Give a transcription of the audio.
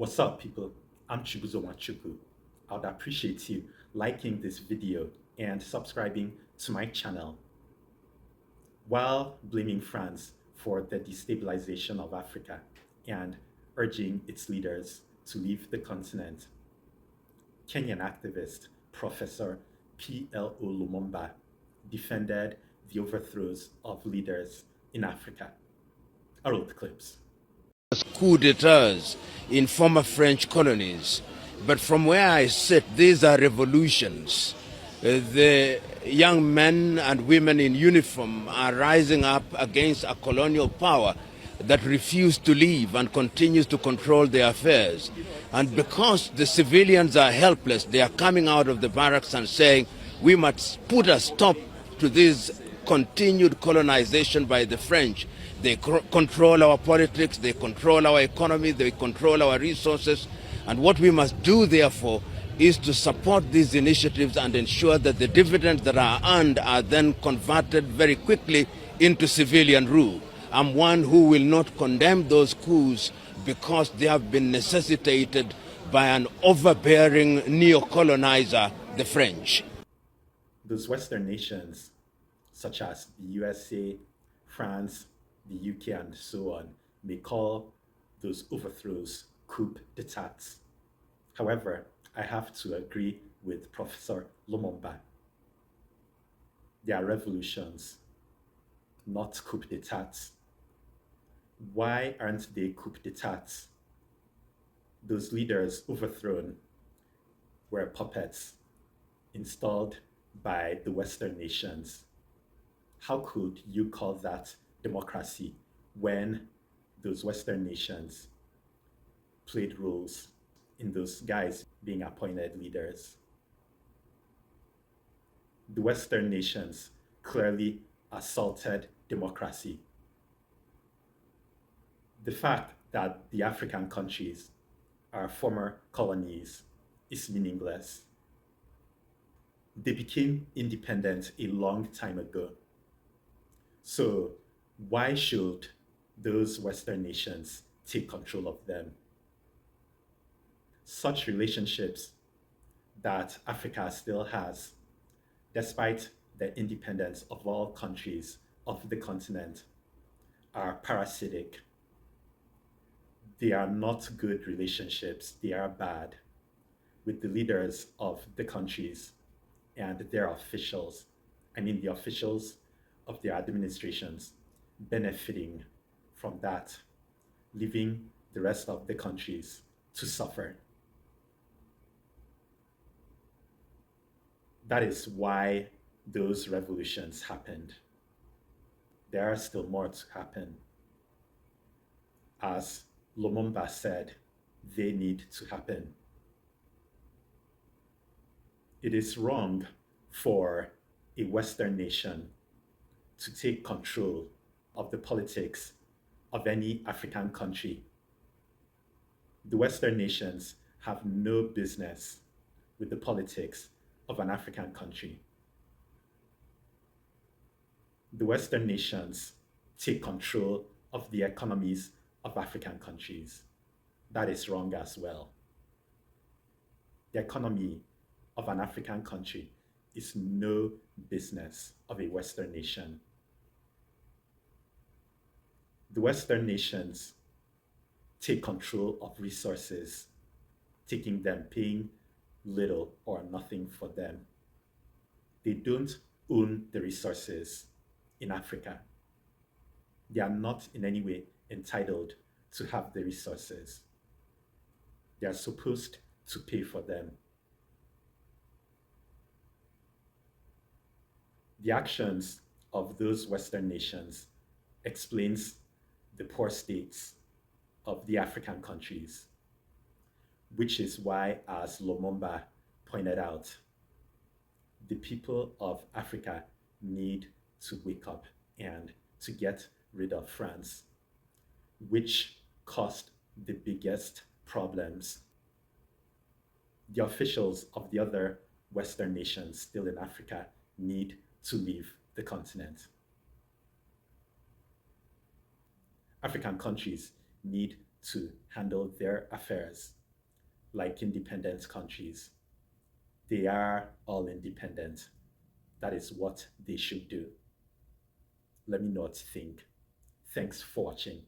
What's up, people? I'm Chibuzo Machuku. I'd appreciate you liking this video and subscribing to my channel. While blaming France for the destabilization of Africa and urging its leaders to leave the continent, Kenyan activist Professor P.L.O. Lumumba defended the overthrows of leaders in Africa. I wrote the clips. Coup d'etats in former French colonies. But from where I sit, these are revolutions. The young men and women in uniform are rising up against a colonial power that refused to leave and continues to control their affairs. And because the civilians are helpless, they are coming out of the barracks and saying, we must put a stop to this continued colonization by the French. They control our politics, they control our economy, they control our resources. And what we must do, therefore, is to support these initiatives and ensure that the dividends that are earned are then converted very quickly into civilian rule. I'm one who will not condemn those coups because they have been necessitated by an overbearing neo-colonizer, the French. Those Western nations, such as the USA, France, the UK, and so on, may call those overthrows coup d'etats. However, I have to agree with Professor Lumumba. They are revolutions, not coup d'etats. Why aren't they coup d'etats? Those leaders overthrown were puppets installed by the Western nations. How could you call that democracy when those Western nations played roles in those guys being appointed leaders? The Western nations clearly assaulted democracy. The fact that the African countries are former colonies is meaningless. They became independent a long time ago. So why should those Western nations take control of them? Such relationships that Africa still has, despite the independence of all countries of the continent, are parasitic. They are not good relationships, they are bad, with the leaders of the countries and their officials, the officials of their administrations, benefiting from that, leaving the rest of the countries to suffer. That is why those revolutions happened. There are still more to happen. As Lumumba said, they need to happen. It is wrong for a Western nation to take control of the politics of any African country. The Western nations have no business with the politics of an African country. The Western nations take control of the economies of African countries. That is wrong as well. The economy of an African country is no business of a Western nation. The Western nations take control of resources, taking them, paying little or nothing for them. They don't own the resources in Africa. They are not in any way entitled to have the resources. They are supposed to pay for them. The actions of those Western nations explains the poor states of the African countries, which is why, as Lumumba pointed out, the people of Africa need to wake up and to get rid of France, which caused the biggest problems. The officials of the other Western nations still in Africa need to leave the continent. African countries need to handle their affairs like independent countries. They are all independent. That is what they should do. Let me know what you think. Thanks for watching.